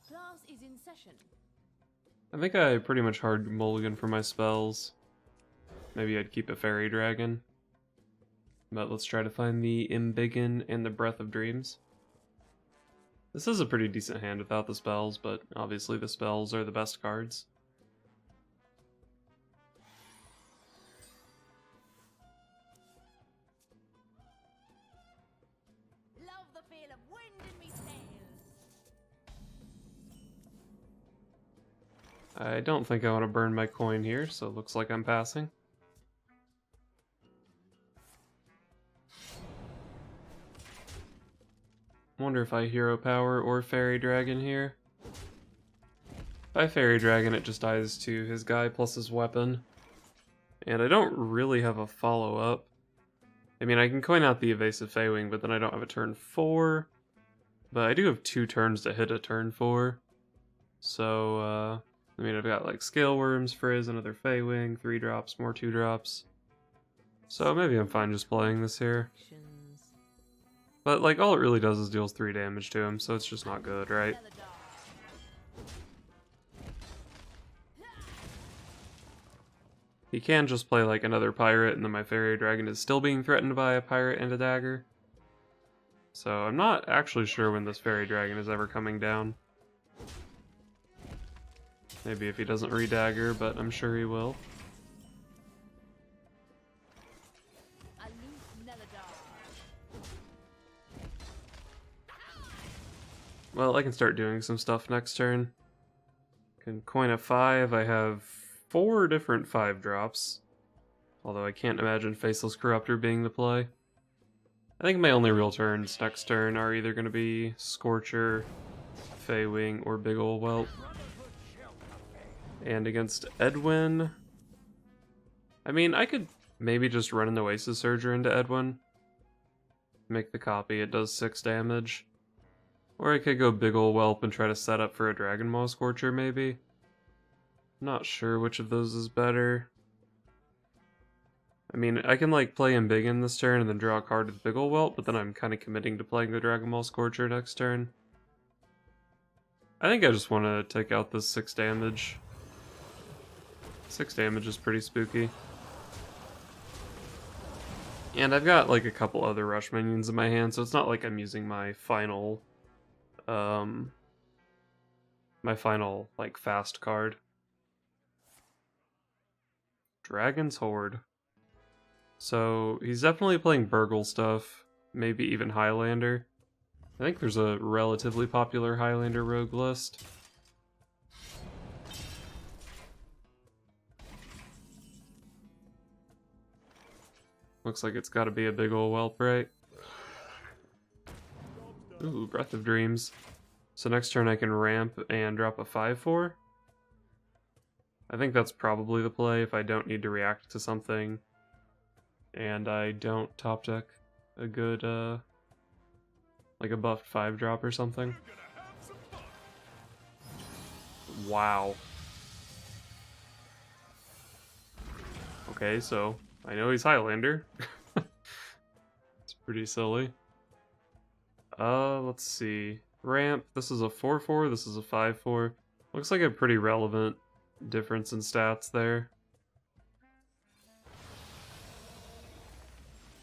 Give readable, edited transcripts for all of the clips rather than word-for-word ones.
Class is in session. I think I pretty much hard mulligan for my spells. Maybe I'd keep a Fairy Dragon. But let's try to find the Embiggen and the Breath of Dreams. This is a pretty decent hand without the spells, but obviously the spells are the best cards. Love the feel of wind in me sails. I don't think I want to burn my coin here, so it looks like I'm passing. Wonder if I Hero Power or Fairy Dragon here. If I Fairy Dragon, it just dies to his guy plus his weapon. And I don't really have a follow-up. I mean, I can coin out the Evasive Feywing, but then I don't have a turn 4. But I do have 2 turns to hit a turn 4. So, I mean, I've got like Scale Worms, Frizz, another Feywing, 3 drops, more 2 drops. So maybe I'm fine just playing this here. But like, all it really does is deals 3 damage to him, so it's just not good, right? He can just play like another pirate, and then my Fairy Dragon is still being threatened by a pirate and a dagger. So I'm not actually sure when this Fairy Dragon is ever coming down. Maybe if he doesn't re-dagger, but I'm sure he will. Well, I can start doing some stuff next turn. Can coin a 5. I have 4 different 5 drops. Although I can't imagine Faceless Corruptor being the play. I think my only real turns next turn are either going to be Scorcher, Feywing, or Big Ol' Whelp. And against Edwin... I mean, I could maybe just run an Oasis Surger into Edwin. Make the copy, it does 6 damage. Or I could go Big Ol' Whelp and try to set up for a Dragon Maw Scorcher, maybe. Not sure which of those is better. I mean, I can like play Embiggen this turn and then draw a card with Big Ol' Whelp, but then I'm kind of committing to playing the Dragon Maw Scorcher next turn. I think I just want to take out this 6 damage. 6 damage is pretty spooky. And I've got like a couple other rush minions in my hand, so it's not like I'm using my final like fast card. Dragon's Horde. So he's definitely playing Burgle stuff, maybe even Highlander. I think there's a relatively popular Highlander Rogue list. Looks like it's gotta be a Big Ol' Whelp, right? Ooh, Breath of Dreams. So next turn I can ramp and drop a 5/4. I think that's probably the play if I don't need to react to something. And I don't top deck a good, like a buffed 5-drop or something. Wow. Okay, so I know he's Highlander. It's pretty silly. Let's see. Ramp, this is a 4/4, this is a 5/4. Looks like a pretty relevant difference in stats there.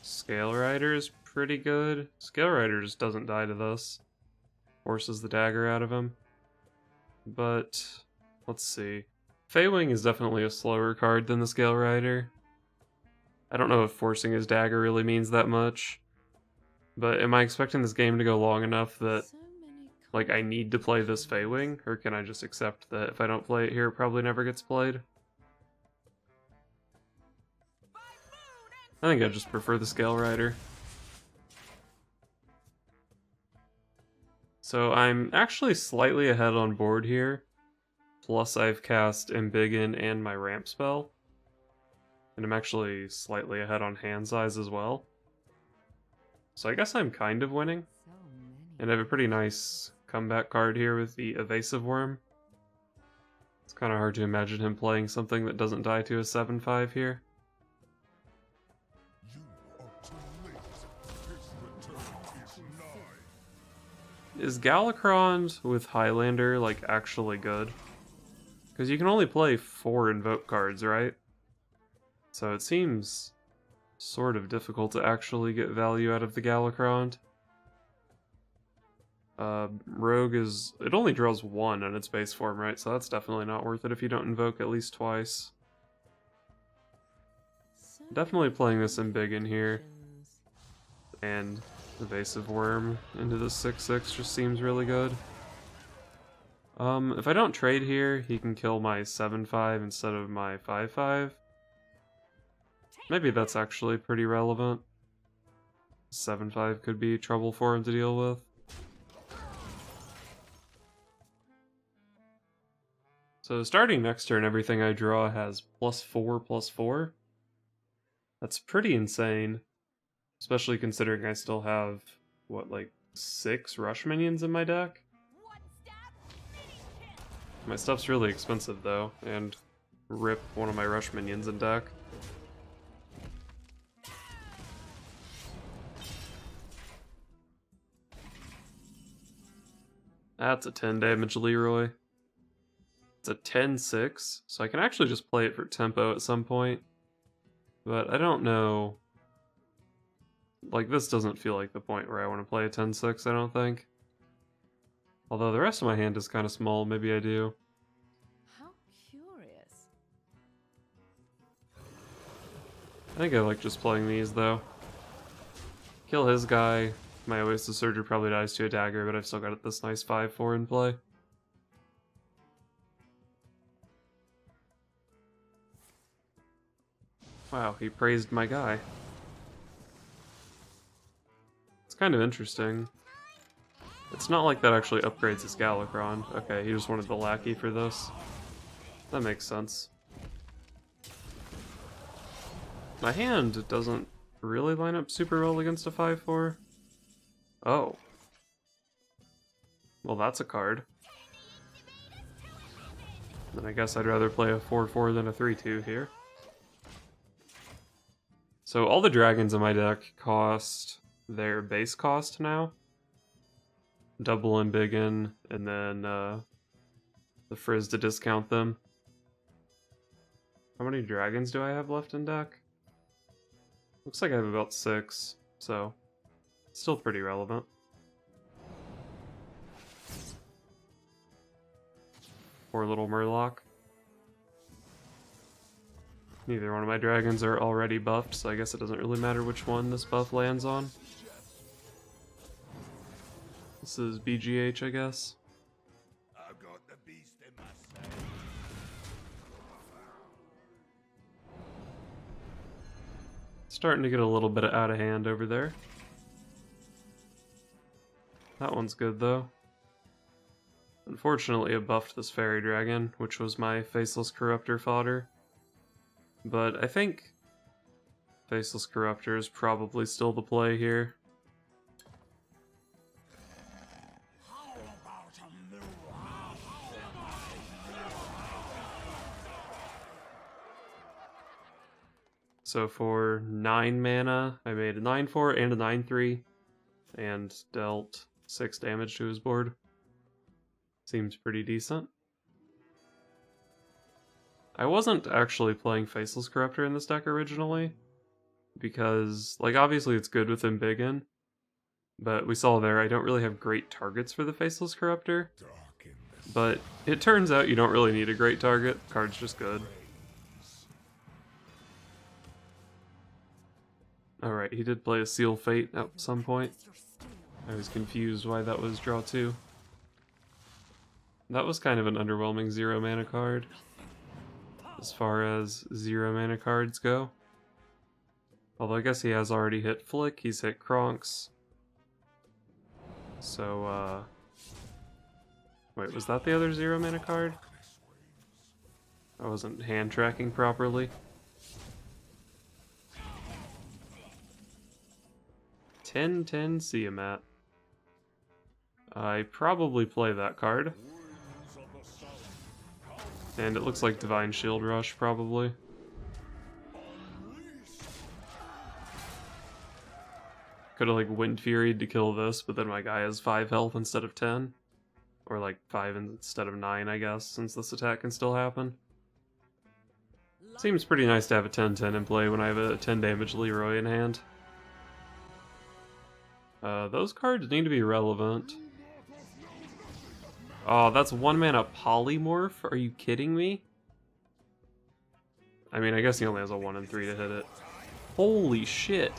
Scale Rider is pretty good. Scale Rider just doesn't die to this. Forces the dagger out of him. But, let's see. Feywing is definitely a slower card than the Scale Rider. I don't know if forcing his dagger really means that much. But am I expecting this game to go long enough that like I need to play this Feywing? Or can I just accept that if I don't play it here, it probably never gets played? I think I just prefer the Scale Rider. So I'm actually slightly ahead on board here. Plus I've cast Embiggen and my ramp spell. And I'm actually slightly ahead on hand size as well. So I guess I'm kind of winning. And I have a pretty nice comeback card here with the Evasive Worm. It's kind of hard to imagine him playing something that doesn't die to a 7/5 here. Is Galakron with Highlander, like, actually good? Because you can only play 4 invoke cards, right? So it seems sort of difficult to actually get value out of the Galakron. Rogue is... it only draws 1 in its base form, right? So that's definitely not worth it if you don't invoke at least twice. Definitely playing this Embiggen here. And Evasive Worm into the 6/6 just seems really good. If I don't trade here, he can kill my 7/5 instead of my 5/5. Maybe that's actually pretty relevant. 7/5 could be trouble for him to deal with. So starting next turn, everything I draw has +4/+4. That's pretty insane. Especially considering I still have, what, like 6 rush minions in my deck? My stuff's really expensive though, and rip one of my rush minions in deck. That's a 10 damage Leroy. It's a 10/6, so I can actually just play it for tempo at some point. But I don't know. Like, this doesn't feel like the point where I want to play a 10/6, I don't think. Although the rest of my hand is kind of small, maybe I do. How curious. I think I like just playing these, though. Kill his guy. My Oasis Surger probably dies to a dagger, but I've still got this nice 5/4 in play. Wow, he praised my guy. It's kind of interesting. It's not like that actually upgrades his Galakron. Okay, he just wanted the lackey for this. That makes sense. My hand doesn't really line up super well against a 5/4. Oh. Well, that's a card. Then I guess I'd rather play a 4/4 than a 3/2 here. So all the dragons in my deck cost their base cost now. Double Embiggen, and then the frizz to discount them. How many dragons do I have left in deck? Looks like I have about 6, so still pretty relevant. Poor little Murloc. Neither one of my dragons are already buffed, so I guess it doesn't really matter which one this buff lands on. This is BGH, I guess. I've got the beast in my sight. Starting to get a little bit out of hand over there. That one's good, though. Unfortunately, I buffed this fairy dragon, which was my Faceless Corruptor fodder. But I think Faceless Corruptor is probably still the play here. So for 9 mana, I made a 9/4 and a 9/3, and dealt 6 damage to his board. Seems pretty decent. I wasn't actually playing Faceless Corruptor in this deck originally, because, like, obviously it's good with Embiggen, but we saw there I don't really have great targets for the Faceless Corruptor. But it turns out you don't really need a great target, the card's just good. Alright, he did play a Seal Fate at some point. I was confused why that was draw 2. That was kind of an underwhelming 0 mana card, as far as 0 mana cards go. Although I guess he has already hit Flick, he's hit Kronks. So, wait, was that the other 0 mana card? I wasn't hand tracking properly. 10/10 Siamat. I probably play that card. And it looks like Divine Shield Rush, probably. Could have like Wind Fury'd to kill this, but then my guy has 5 health instead of 10. Or like 5 instead of 9, I guess, since this attack can still happen. Seems pretty nice to have a 10-10 in play when I have a 10 damage Leroy in hand. Those cards need to be relevant. Oh, that's 1 mana Polymorph? Are you kidding me? I mean, I guess he only has a 1 and 3 to hit it. Holy shit!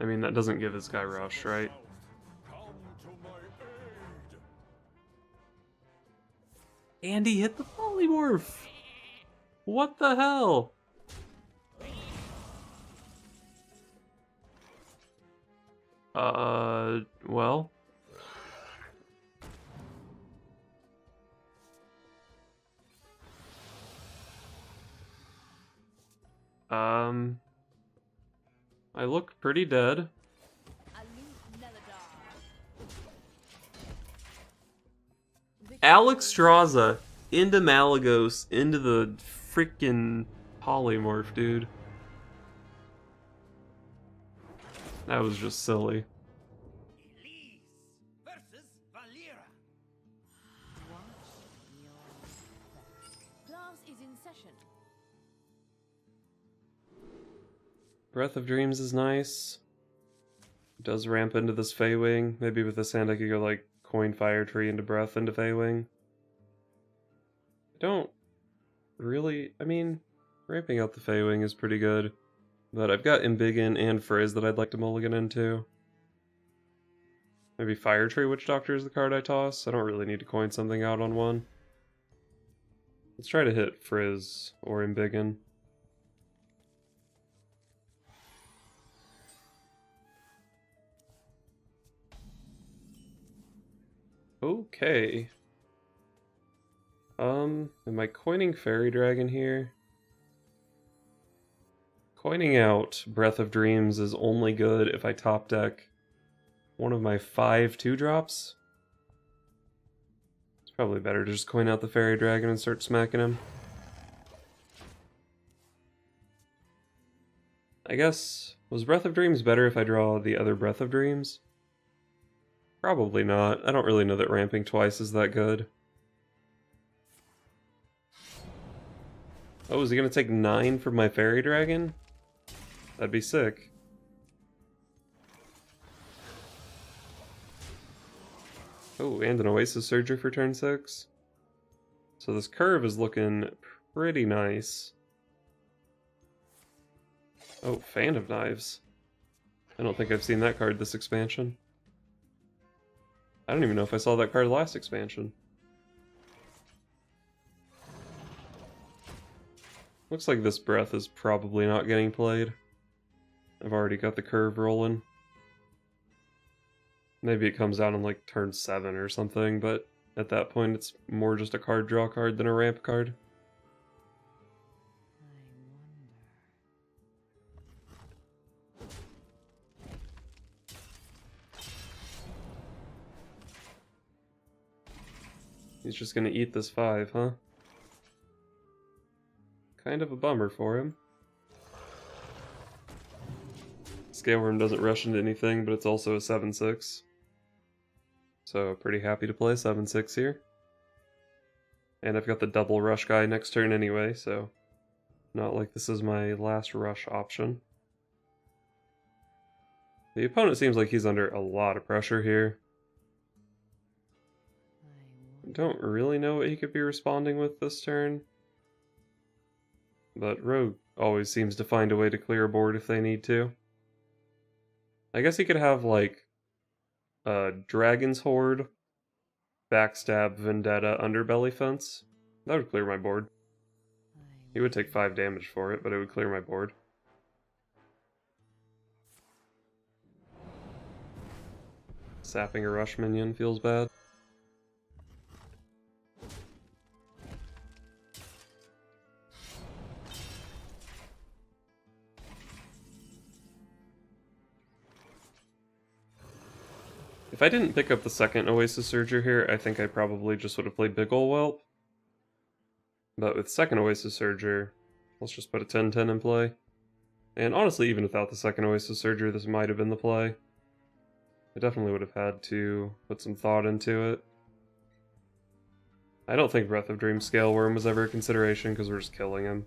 I mean, that doesn't give this guy Rush, right? And he hit the Polymorph! What the hell? Well. I look pretty dead. Alex Straza into Malagos into the freaking Polymorph, dude. That was just silly. Elise versus Valera. Class is in session. Breath of Dreams is nice. Does ramp into this Feywing. Maybe with this hand I could go like Coin Fire Tree into Breath into Feywing. I don't really... I mean, ramping out the Feywing is pretty good. But I've got Embiggen and Frizz that I'd like to mulligan into. Maybe Fire Tree Witch Doctor is the card I toss. I don't really need to coin something out on one. Let's try to hit Frizz or Embiggen. Okay. Am I coining Fairy Dragon here? Coining out Breath of Dreams is only good if I top deck one of my 5 2-drops. It's probably better to just coin out the Fairy Dragon and start smacking him. I guess, was Breath of Dreams better if I draw the other Breath of Dreams? Probably not. I don't really know that ramping twice is that good. Oh, is he gonna take 9 from my Fairy Dragon? That'd be sick. Oh, and an Oasis Surger for turn 6. So this curve is looking pretty nice. Oh, Fan of Knives. I don't think I've seen that card this expansion. I don't even know if I saw that card last expansion. Looks like this Breath is probably not getting played. I've already got the curve rolling. Maybe it comes out on like turn 7 or something, but at that point it's more just a card draw card than a ramp card. He's just gonna eat this 5, huh? Kind of a bummer for him. Scaleworm doesn't rush into anything, but it's also a 7/6. So pretty happy to play 7/6 here. And I've got the double rush guy next turn anyway, so not like this is my last rush option. The opponent seems like he's under a lot of pressure here. Don't really know what he could be responding with this turn. But Rogue always seems to find a way to clear a board if they need to. I guess he could have, like, Dragon's Horde, Backstab, Vendetta, Underbelly Fence. That would clear my board. He would take 5 damage for it, but it would clear my board. Sapping a rush minion feels bad. If I didn't pick up the second Oasis Surger here, I think I probably just would have played Big Ol' Whelp. But with second Oasis Surger, let's just put a 10-10 in play. And honestly, even without the second Oasis Surger, this might have been the play. I definitely would have had to put some thought into it. I don't think Breath of Dream Scale Worm was ever a consideration because we're just killing him.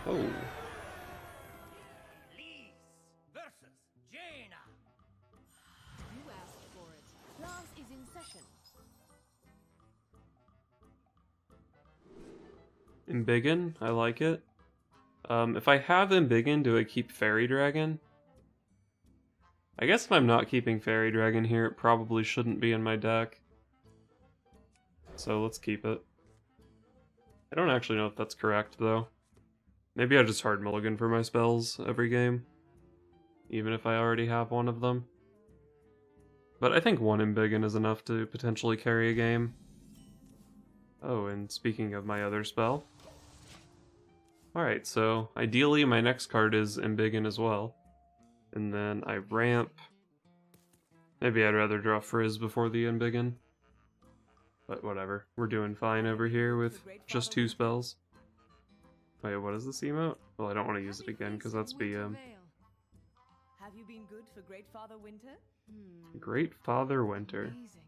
Oh. Elise versus Jaina. You asked for it. Class is in session. Embiggen, I like it. If I have Embiggen, do I keep Fairy Dragon? I guess if I'm not keeping Fairy Dragon here, it probably shouldn't be in my deck. So let's keep it. I don't actually know if that's correct, though. Maybe I just hard mulligan for my spells every game, even if I already have one of them. But I think one Embiggen is enough to potentially carry a game. Oh, and speaking of my other spell. Alright, so ideally my next card is Embiggen as well. And then I ramp. Maybe I'd rather draw Frizz before the Embiggen. But whatever, we're doing fine over here with just 2 spells. Wait, what is this emote? Well, I don't want to use it again because that's BM. Have you been good for Great Father Winter? Great Father Winter. Amazing.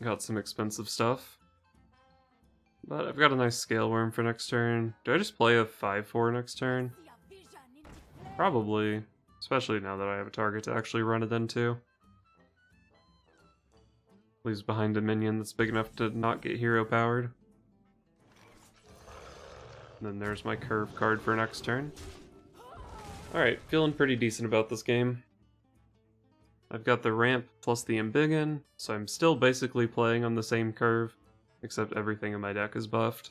Got some expensive stuff. But I've got a nice Scale Worm for next turn. Do I just play a 5/4 next turn? Probably. Especially now that I have a target to actually run it into. Leaves behind a minion that's big enough to not get hero powered. And then there's my curve card for next turn. Alright, feeling pretty decent about this game. I've got the ramp plus the Embiggen, so I'm still basically playing on the same curve, except everything in my deck is buffed.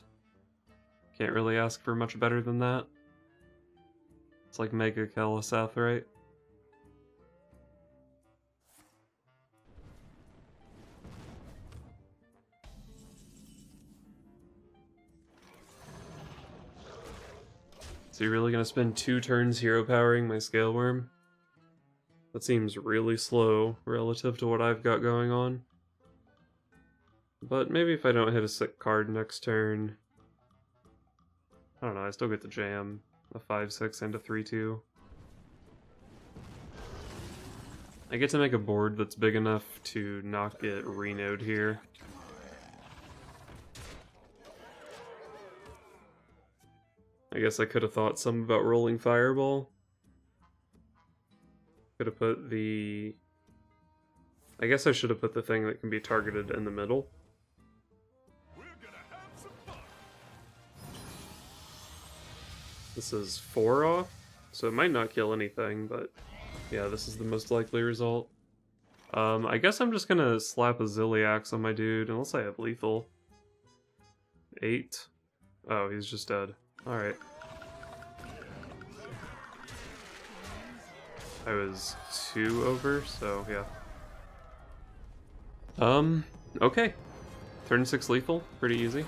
Can't really ask for much better than that. It's like Mega Kel'Seth, right? So you're really gonna spend 2 turns hero powering my Scale Worm? That seems really slow relative to what I've got going on. But maybe if I don't hit a sick card next turn... I don't know, I still get to jam a 5/6 and a 3/2. I get to make a board that's big enough to not get renode here. I guess I could have thought some about rolling Fireball. Could have put the... I guess I should have put the thing that can be targeted in the middle. This is 4 off, so it might not kill anything, but yeah, this is the most likely result. I guess I'm just gonna slap a Zilliax on my dude, unless I have lethal. 8. Oh, he's just dead. Alright. I was 2 over, so yeah. Okay. Turn 6 lethal, pretty easy.